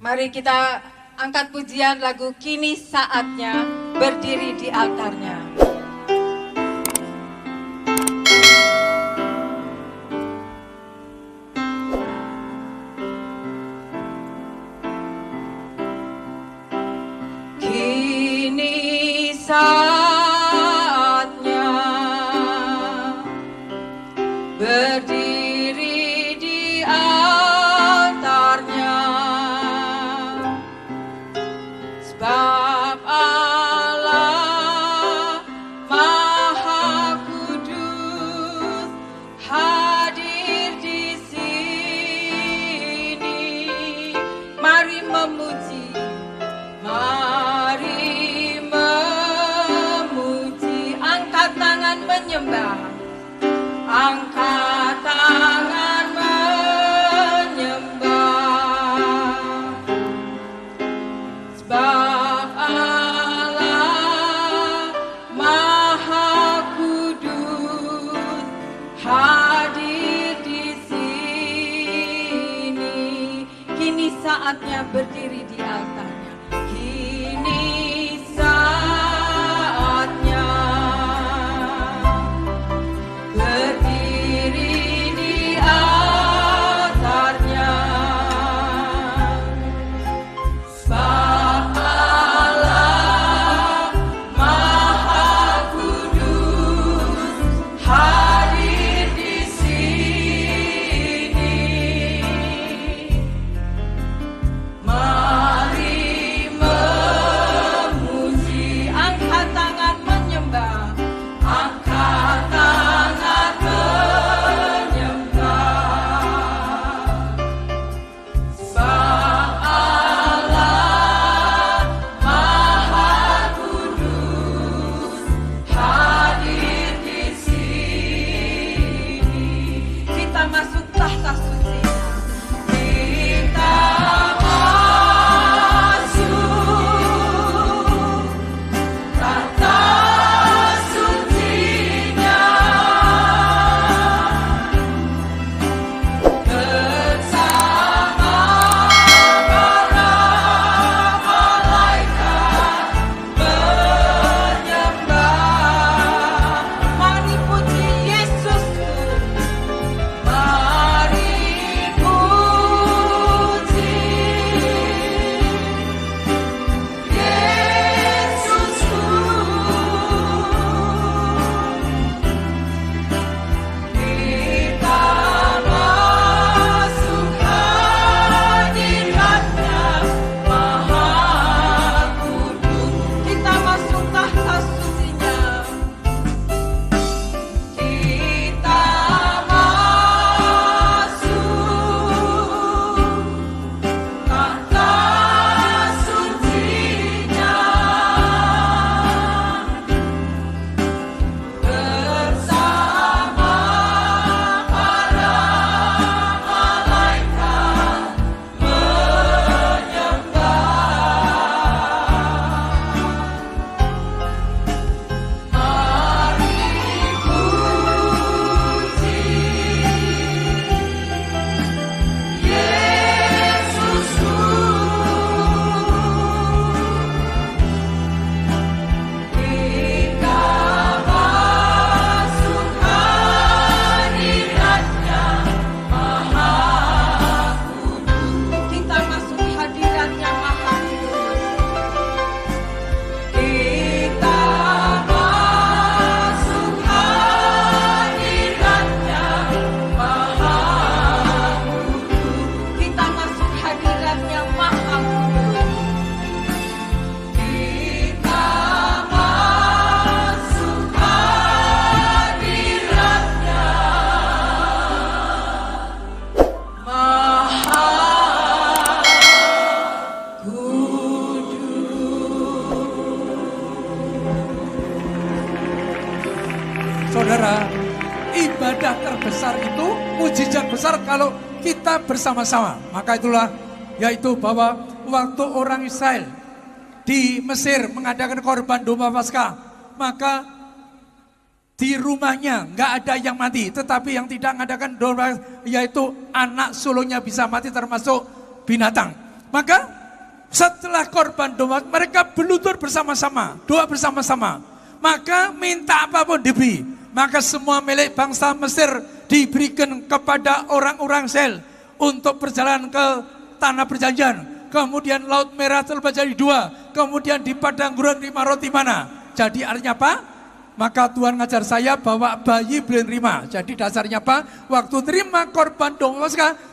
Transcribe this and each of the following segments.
Mari kita angkat pujian lagu Kini Saatnya Berdiri di Altarnya. Kini saatnya berdiri di altarnya, sebab Allah Maha Kudus hadir di sini. Mari memuji, mari memuji, angkat tangan menyembah, angkat tangan menyembah, sebab Allah Maha Kudus hadir di sini. Kini saatnya berdiri di altarnya. Kini saatnya berdiri di altarnya, sebab Allah Maha Kudus hadir di sini. Mari memuji, angkat tangan menyembah, angkat tangan menyembah, sebab Allah Maha Kudus hadir di sini. Kita masuk tahta suci-Nya. Kita masuk tahta suci-Nya bersama para malaikat menyembah. Mari puji Yesusku, mari puji Yesusku. Kita masuk hadirat-Nya Maha Kudus. Kita masuk tahta suci-Nya. Kita masuk tahta suci-Nya bersama para malaikat menyembah. Mari puji Yesusku. Kita masuk hadirat-Nya Maha Kudus. Kita masuk hadirat-Nya Maha Kudus. Kita masuk hadirat-Nya Maha Kudus. Kita masuk hadirat-Nya Maha Kudus. Kita masuk hadirat-Nya Maha Saudara, ibadah terbesar itu, mujizat besar kalau kita bersama-sama. Maka itulah, yaitu bahwa waktu orang Israel di Mesir mengadakan korban domba Paskah, maka di rumahnya nggak ada yang mati, tetapi yang tidak mengadakan domba yaitu anak sulungnya bisa mati, termasuk binatang. Maka setelah korban doa, mereka berlutut bersama-sama, doa bersama-sama. Maka minta apapun diberi. Maka semua milik bangsa Mesir diberikan kepada orang-orang Israel untuk perjalanan ke tanah perjanjian. Kemudian Laut Merah terbelah jadi dua. Kemudian di padang gurun 5 roti mana. Jadi artinya apa? Maka Tuhan ngajar saya bawa bayi boleh nerima. Jadi dasarnya apa? Waktu terima korban doa,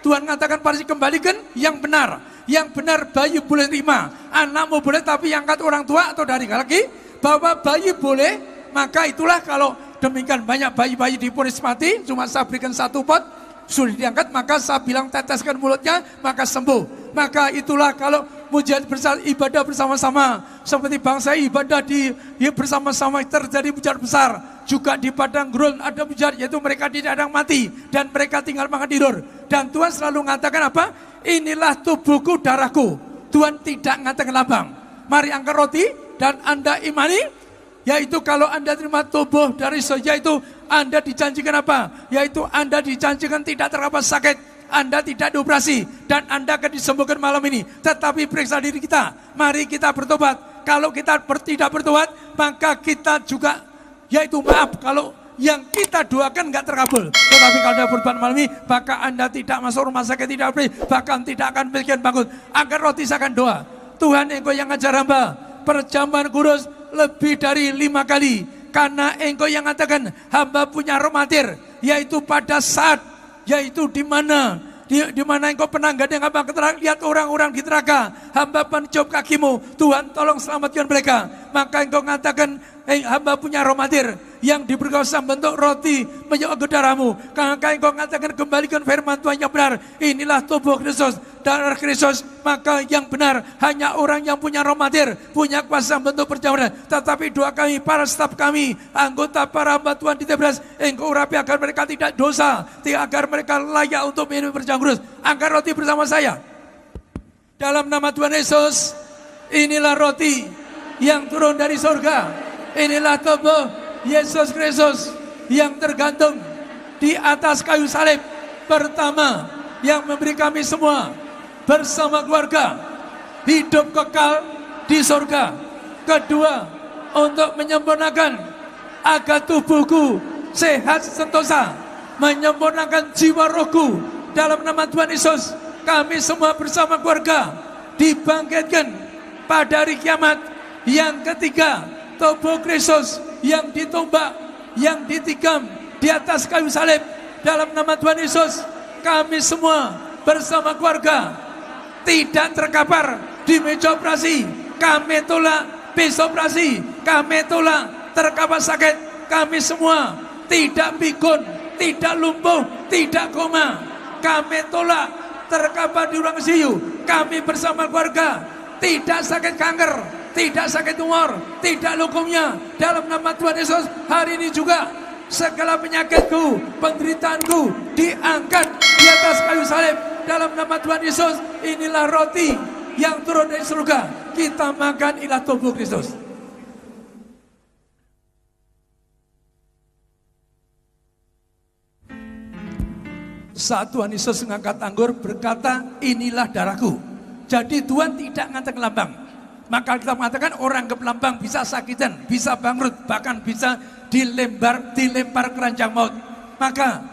Tuhan mengatakan pasti kembalikan yang benar. Yang benar bayi boleh nerima. Anakmu boleh tapi yang angkat orang tua atau dari lagi. Bawa bayi boleh. Maka itulah kalau demikian banyak bayi-bayi diponis mati. Cuma saya berikan 1 pot. Sudah diangkat maka saya bilang teteskan mulutnya. Maka sembuh. Maka itulah kalau mujizat besar ibadah bersama-sama. Seperti bangsa ibadah bersama-sama terjadi mujizat besar. Juga di padang gurun ada mujizat yaitu mereka tidak ada yang mati. Dan mereka tinggal makan tidur. Dan Tuhan selalu mengatakan apa? Inilah tubuhku darahku. Tuhan tidak mengatakan lambang. Mari angkat roti dan Anda imani. Yaitu kalau Anda terima tubuh dari Yesus, yaitu Anda dijanjikan apa? Yaitu Anda dijanjikan tidak terkena sakit. Anda tidak dioperasi dan Anda akan disembuhkan malam ini. Tetapi periksa diri kita. Mari kita bertobat. Kalau kita tidak bertobat, maka kita juga, yaitu maaf, kalau yang kita doakan enggak terkabul. Tetapi kalau Anda bertobat malam ini, maka Anda tidak masuk rumah sakit, tidak operasi, bahkan tidak akan miskin bangun. Angkat roti saya akan doa. Tuhan Engkau yang ajar hamba perjamuan kudus lebih dari 5 kali. Karena Engkau yang mengatakan hamba punya romatir, yaitu pada saat, yaitu di mana Engkau pernah gadang hamba keteraka, lihat orang-orang di neraka, hamba mencium kakimu, Tuhan tolong selamatkan mereka. Maka Engkau mengatakan hamba punya romatir yang diberkuasa bentuk roti menjadi darahmu. Karena Engkau mengatakan kembalikan firman Tuhan yang benar. Inilah tubuh Kristus, darah Kristus. Maka yang benar hanya orang yang punya romatir, punya kuasa bentuk perjamuan. Tetapi doa kami, para staf kami, anggota para hamba Tuhan di TBS, Engkau urapi agar mereka tidak dosa, agar mereka layak untuk minum perjamuan kudus. Angkat roti bersama saya. Dalam nama Tuhan Yesus, inilah roti yang turun dari surga. Inilah tubuh Yesus Kristus yang tergantung di atas kayu salib. Pertama, yang memberi kami semua bersama keluarga hidup kekal di surga. Kedua, untuk menyempurnakan agar tubuhku sehat sentosa, menyempurnakan jiwa rohku. Dalam nama Tuhan Yesus, kami semua bersama keluarga dibangkitkan pada hari kiamat. Yang ketiga, tubuh Kristus yang ditumbak, yang ditikam di atas kayu salib. Dalam nama Tuhan Yesus, kami semua bersama keluarga tidak terkapar di meja operasi. Kami tolak bis operasi. Kami tolak terkapar sakit. Kami semua tidak pikun, tidak lumpuh, tidak koma. Kami tolak terkapar di ruang ICU. Kami bersama keluarga tidak sakit kanker, tidak sakit tumor, tidak leukemia. Dalam nama Tuhan Yesus, hari ini juga segala penyakitku, penderitaanku diangkat di atas kayu salib. Dalam nama Tuhan Yesus, inilah roti yang turun dari surga. Kita makan, inilah tubuh Kristus. Saat Tuhan Yesus mengangkat anggur berkata, inilah darahku. Jadi Tuhan tidak mengatakan lambang. Maka kita mengatakan orang kelambang bisa sakitan, bisa bangkrut, bahkan bisa dilempar keranjang maut. Maka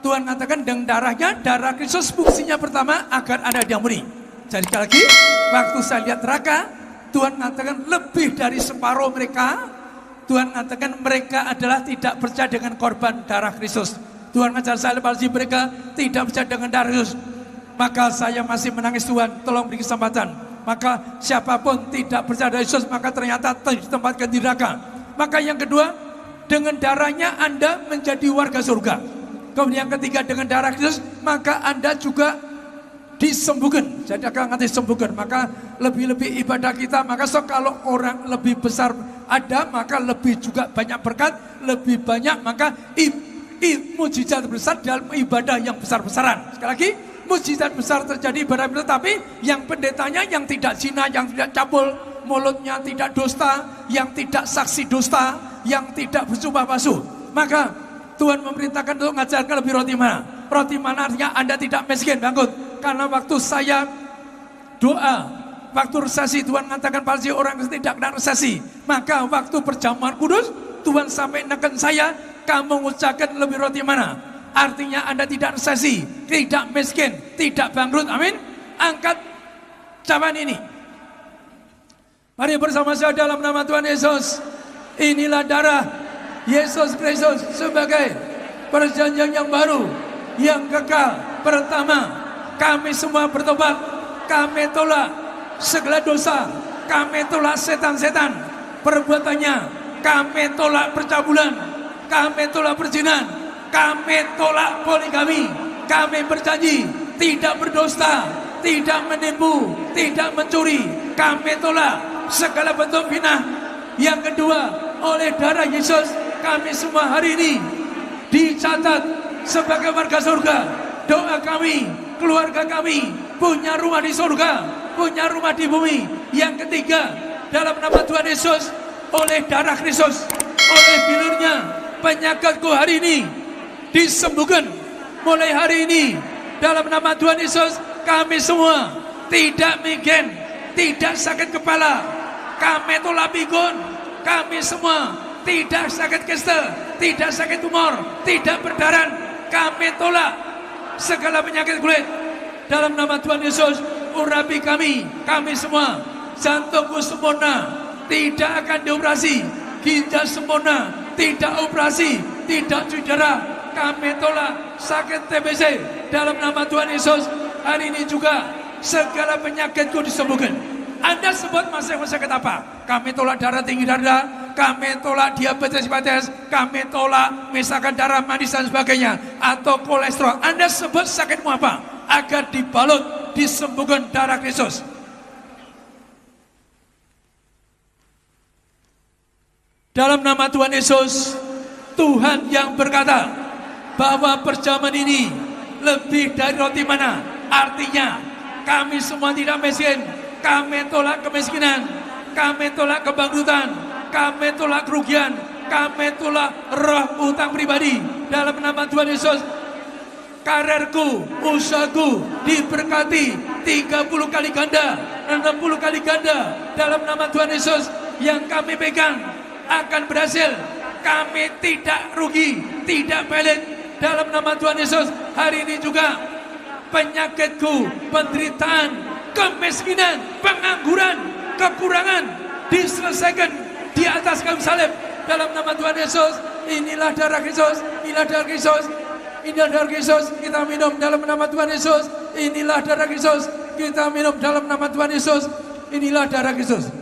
Tuhan mengatakan dengan darahnya, darah Kristus fungsinya pertama agar Anda diampuni. Jadi sekali lagi, waktu saya lihat neraka, Tuhan mengatakan lebih dari separuh mereka, Tuhan mengatakan mereka adalah tidak percaya dengan korban darah Kristus. Tuhan mengajar saya lepas mereka tidak percaya dengan darah Kristus. Maka saya masih menangis, Tuhan tolong beri kesempatan. Maka siapapun tidak percaya dari Yesus, maka ternyata ditempatkan di neraka. Maka yang kedua, dengan darahnya Anda menjadi warga surga. Kemudian yang ketiga, dengan darah Kristus, maka Anda juga disembuhkan. Jadi akan disembuhkan. Maka lebih-lebih ibadah kita. Maka kalau orang lebih besar ada, maka lebih juga banyak berkat, lebih banyak, maka mujizat besar dalam ibadah yang besar-besaran. Sekali lagi, mujizat besar terjadi ibadah besar, tapi yang pendetanya yang tidak zina, yang tidak cabul, mulutnya tidak dusta, yang tidak saksi dusta, yang tidak bersumpah palsu. Maka Tuhan memerintahkan untuk mengajarkan lebih roti mana. Roti mana artinya Anda tidak miskin, bangkrut. Karena waktu saya doa. Waktu resesi Tuhan mengatakan pasti orang tidak kena resesi. Maka waktu perjamuan kudus Tuhan sampai neken saya, kamu mengucapkan lebih roti mana? Artinya Anda tidak resesi, tidak miskin, tidak bangkrut. Amin. Angkat cawan ini. Mari bersama saya dalam nama Tuhan Yesus. Inilah darah Yesus Kristus sebagai perjanjian yang baru, yang kekal. Pertama, kami semua bertobat. Kami tolak segala dosa. Kami tolak setan-setan perbuatannya. Kami tolak percabulan. Kami tolak perzinahan. Kami tolak poligami. Kami berjanji tidak berdusta, tidak menipu, tidak mencuri. Kami tolak segala bentuk fitnah. Yang kedua, oleh darah Yesus kami semua hari ini dicatat sebagai warga surga. Doa kami, keluarga kami punya rumah di surga, punya rumah di bumi. Yang ketiga, dalam nama Tuhan Yesus, oleh darah Kristus, oleh bilurnya, penyakitku hari ini disembuhkan. Mulai hari ini, dalam nama Tuhan Yesus, kami semua tidak migrain, tidak sakit kepala. Kami tolak pikun. Kami semua tidak sakit kiste, tidak sakit tumor, tidak berdarah. Kami tolak segala penyakit kulit. Dalam nama Tuhan Yesus, urapi kami semua. Jantungku sempurna, tidak akan dioperasi. Ginjal sempurna, tidak operasi, tidak cedera. Kami tolak sakit TBC. Dalam nama Tuhan Yesus, hari ini juga segala penyakitku disembuhkan. Anda sebut masing-masing sakit apa? Kami tolak darah tinggi darah, kami tolak diabetes, kami tolak misalkan darah manis dan sebagainya, atau kolesterol. Anda sebut sakitmu apa? Agar dibalut, disembuhkan darah Kristus. Dalam nama Tuhan Yesus, Tuhan yang berkata bahwa perjamuan ini lebih dari roti mana. Artinya kami semua tidak miskin. Kami tolak kemiskinan, kami tolak kebangkrutan, kami tolak kerugian, kami tolak roh utang pribadi. Dalam nama Tuhan Yesus, karirku, usahaku diberkati 30 kali ganda, 60 kali ganda. Dalam nama Tuhan Yesus, yang kami pegang akan berhasil. Kami tidak rugi, tidak pelit. Dalam nama Tuhan Yesus, hari ini juga penyakitku, penderitaan, kemiskinan, pengangguran, kekurangan diselesaikan di atas kayu salib. Dalam nama Tuhan Yesus, inilah darah Kristus, inilah darah Kristus, inilah darah Kristus. Kita minum dalam nama Tuhan Yesus. Inilah darah Kristus. Kita minum dalam nama Tuhan Yesus. Inilah darah Kristus.